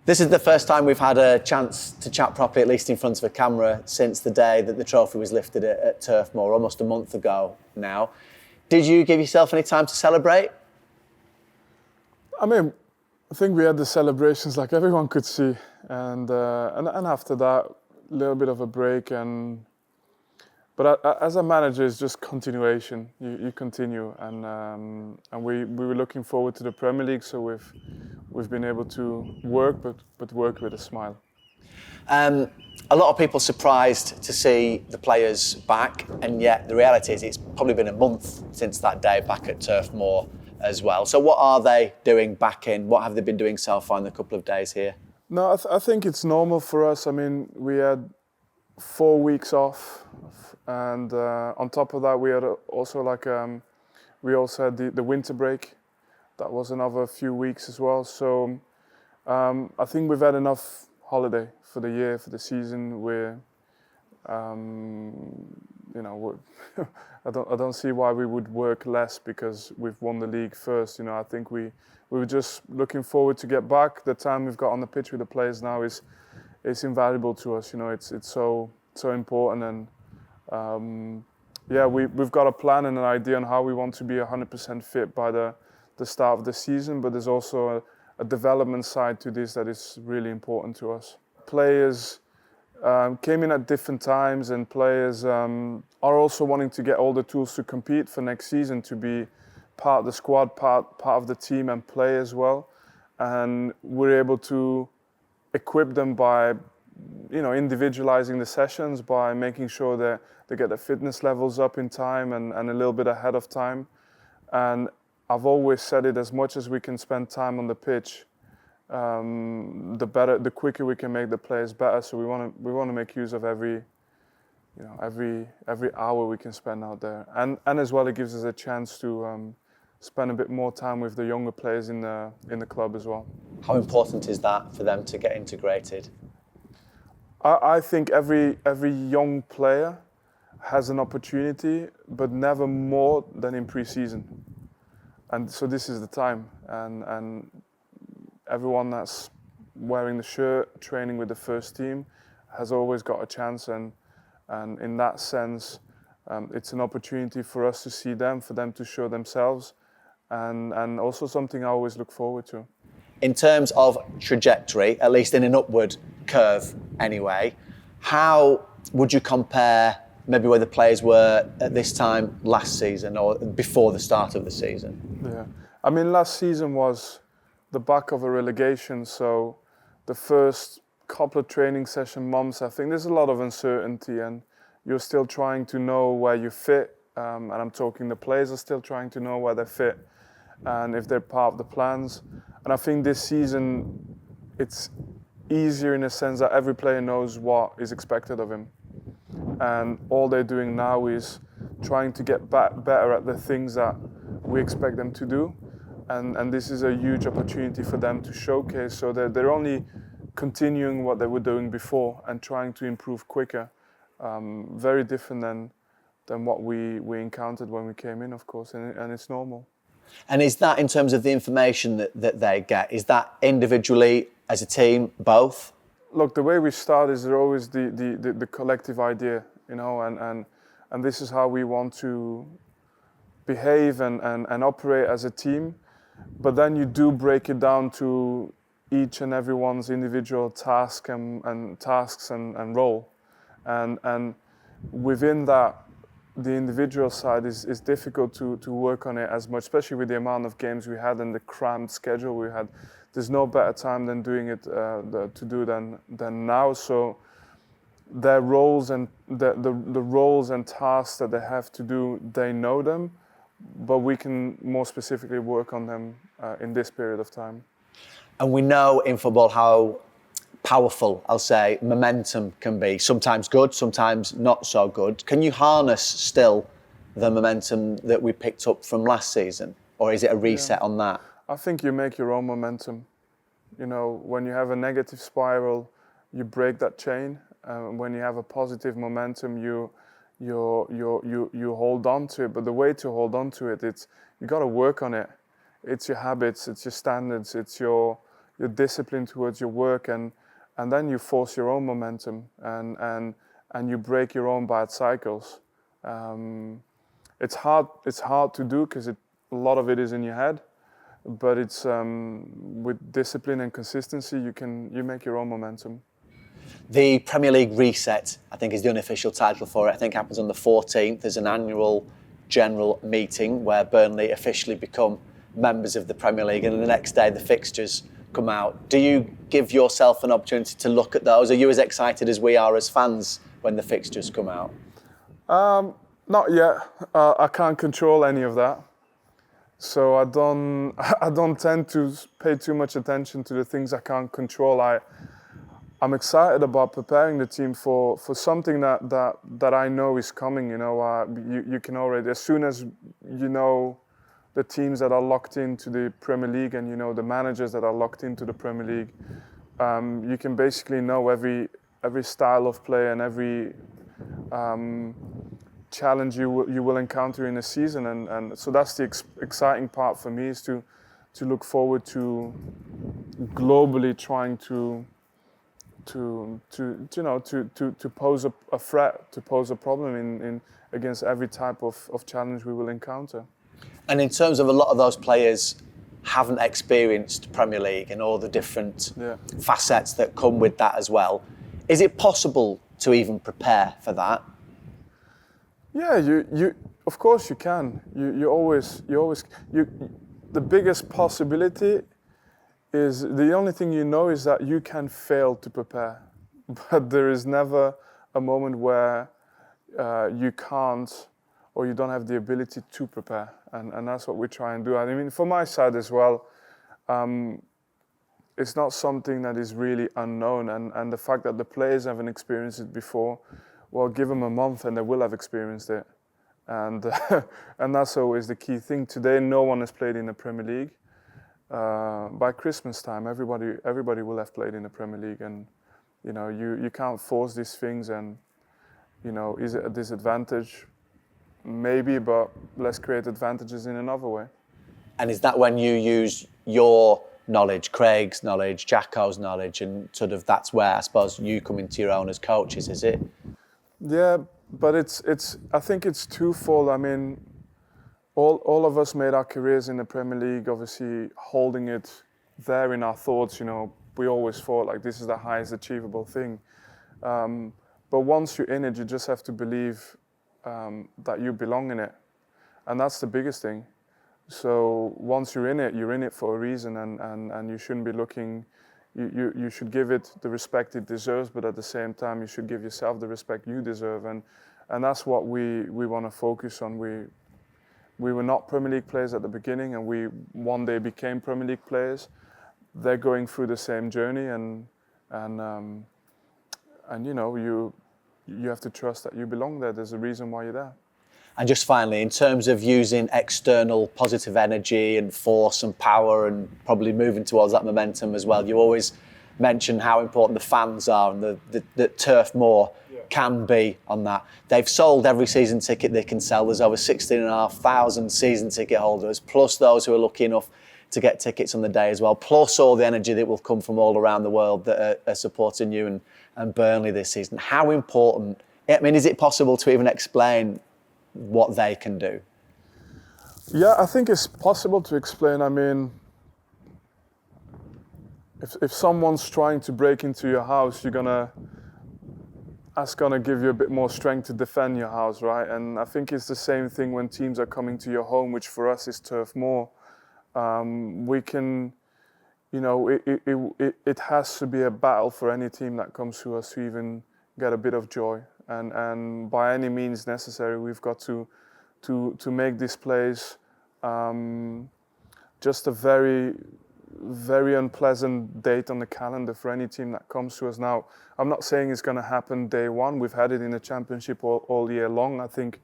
This is the first time we've had a chance to chat properly, at least in front of a camera, since the day that the trophy was lifted at Turf Moor, almost a month ago now. Did you give yourself any time to celebrate? I mean, I think we had the celebrations like everyone could see, and after that, a little bit of a break. But as a manager, it's just continuation. You continue, and we were looking forward to the Premier League, so we've been able to work, but work with a smile. A lot of people surprised to see the players back, and yet the reality is it's probably been a month since that day back at Turf Moor as well. So what are they doing back in? What have they been doing so far in the couple of days here? No, I think it's normal for us. I mean, we had 4 weeks off, and on top of that, we had also had the winter break. That was another few weeks as well. So I think we've had enough holiday for the year, for the season. I don't see why we would work less because we've won the league first. I think we were just looking forward to get back. The time we've got on the pitch with the players now is invaluable to us. It's so important, and we've got a plan and an idea on how we want to be 100% fit by the start of the season. But there's also a development side to this that is really important to us. Players came in at different times, and players are also wanting to get all the tools to compete for next season, to be part of the squad, part of the team, and play as well. And we're able to equip them by, individualizing the sessions, by making sure that they get their fitness levels up in time and a little bit ahead of time. And I've always said it: as much as we can spend time on the pitch, the quicker we can make the players better. So we want to make use of every hour we can spend out there, and as well, it gives us a chance to spend a bit more time with the younger players in the club as well. How important is that for them to get integrated? I think every young player has an opportunity, but never more than in pre-season. And so this is the time, and everyone that's wearing the shirt, training with the first team, has always got a chance, and in that sense, it's an opportunity for us to see them, for them to show themselves, and also something I always look forward to. In terms of trajectory, at least in an upward curve anyway, how would you compare maybe where the players were at this time last season or before the start of the season? Yeah, I mean, last season was the back of a relegation, so the first couple of training session months, I think there's a lot of uncertainty, and you're still trying to know where you fit, and I'm talking the players are still trying to know where they fit and if they're part of the plans. And I think this season it's easier in a sense that every player knows what is expected of him, and all they're doing now is trying to get better at the things that we expect them to do, and this is a huge opportunity for them to showcase, so that they're only continuing what they were doing before and trying to improve quicker. Very different than what we encountered when we came in, of course, and it's normal. And is that, in terms of the information that they get, is that individually, as a team, both? Look, the way we start is there always the collective idea, and this is how we want to behave and operate as a team. But then you do break it down to each and everyone's individual task and tasks and role, and within that, the individual side is difficult to work on it as much, especially with the amount of games we had and the cramped schedule we had. There's no better time than doing it than now. So their roles and the roles and tasks that they have to do, they know them, but we can more specifically work on them in this period of time. And we know in football how powerful, I'll say, momentum can be. Sometimes good, sometimes not so good. Can you harness still the momentum that we picked up from last season? Or is it a reset on that? I think you make your own momentum. When you have a negative spiral, you break that chain. When you have a positive momentum, you hold on to it. But the way to hold on to it, you got to work on it. It's your habits, it's your standards, it's your you're disciplined towards your work, and then you force your own momentum, and you break your own bad cycles. It's hard to do because a lot of it is in your head, but it's with discipline and consistency you make your own momentum. The Premier League reset, I think, is the unofficial title for it. I think it happens on the 14th. There's an annual general meeting where Burnley officially become members of the Premier League, and the next day the fixtures come out. Do you give yourself an opportunity to look at those? Are you as excited as we are as fans when the fixtures come out? Not yet. I can't control any of that, so I don't tend to pay too much attention to the things I can't control. I'm excited about preparing the team for something that I know is coming. You can already, as soon as you know the teams that are locked into the Premier League, and the managers that are locked into the Premier League, you can basically know every style of play and every challenge you will encounter in a season, and so that's the exciting part for me, is to look forward to globally trying to pose a threat, to pose a problem in against every type of challenge we will encounter. And in terms of a lot of those players haven't experienced Premier League and all the different facets that come with that as well, is it possible to even prepare for that? Yeah, you of course you can. You always the biggest possibility is, the only thing is that you can fail to prepare, but there is never a moment where you can't, or you don't have the ability to prepare, and that's what we try and do. I mean, for my side as well, it's not something that is really unknown, and the fact that the players haven't experienced it before, well, give them a month and they will have experienced it, and and that's always the key thing. Today, no one has played in the Premier League. By Christmas time, everybody will have played in the Premier League, and you can't force these things. And is it a disadvantage? Maybe, but let's create advantages in another way. And is that when you use your knowledge, Craig's knowledge, Jacko's knowledge, and sort of that's where I suppose you come into your own as coaches, is it? Yeah, but I think it's twofold. I mean, all of us made our careers in the Premier League, obviously holding it there in our thoughts. We always thought like this is the highest achievable thing. But once you're in it, you just have to believe that you belong in it, and that's the biggest thing. So once you're in it for a reason, and you shouldn't be looking. You should give it the respect it deserves, but at the same time, you should give yourself the respect you deserve, and that's what we want to focus on. We were not Premier League players at the beginning, and we one day became Premier League players. They're going through the same journey, and you have to trust that you belong there. There's a reason why you're there. And just finally, in terms of using external positive energy and force and power, and probably moving towards that momentum as well, you always mention how important the fans are, and that Turf Moor can be on that. They've sold every season ticket they can sell. There's over 16,500 season ticket holders, plus those who are lucky enough to get tickets on the day as well, plus all the energy that will come from all around the world that are supporting you and Burnley this season. How important, I mean, is it possible to even explain what they can do? Yeah, I think it's possible to explain. I mean, if someone's trying to break into your house, that's gonna give you a bit more strength to defend your house, right? And I think it's the same thing when teams are coming to your home, which for us is Turf Moor. We can, it has to be a battle for any team that comes to us to even get a bit of joy. And by any means necessary, we've got to make this place just a very, very unpleasant date on the calendar for any team that comes to us. Now, I'm not saying it's going to happen day one. We've had it in the Championship all year long. I think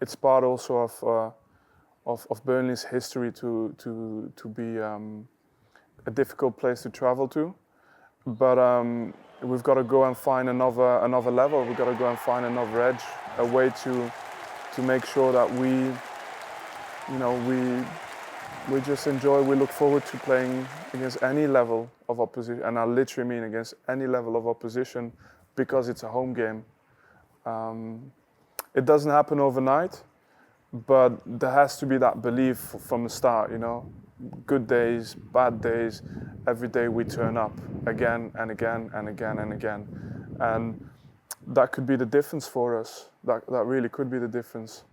it's part also of Burnley's history to be a difficult place to travel to. But we've got to go and find another level. We've got to go and find another edge, a way to make sure that we we just enjoy. We look forward to playing against any level of opposition, and I literally mean against any level of opposition, because it's a home game. It doesn't happen overnight, but there has to be that belief from the start. You know, good days, bad days, every day we turn up again and again and again and again, and that could be the difference for us. That really could be the difference.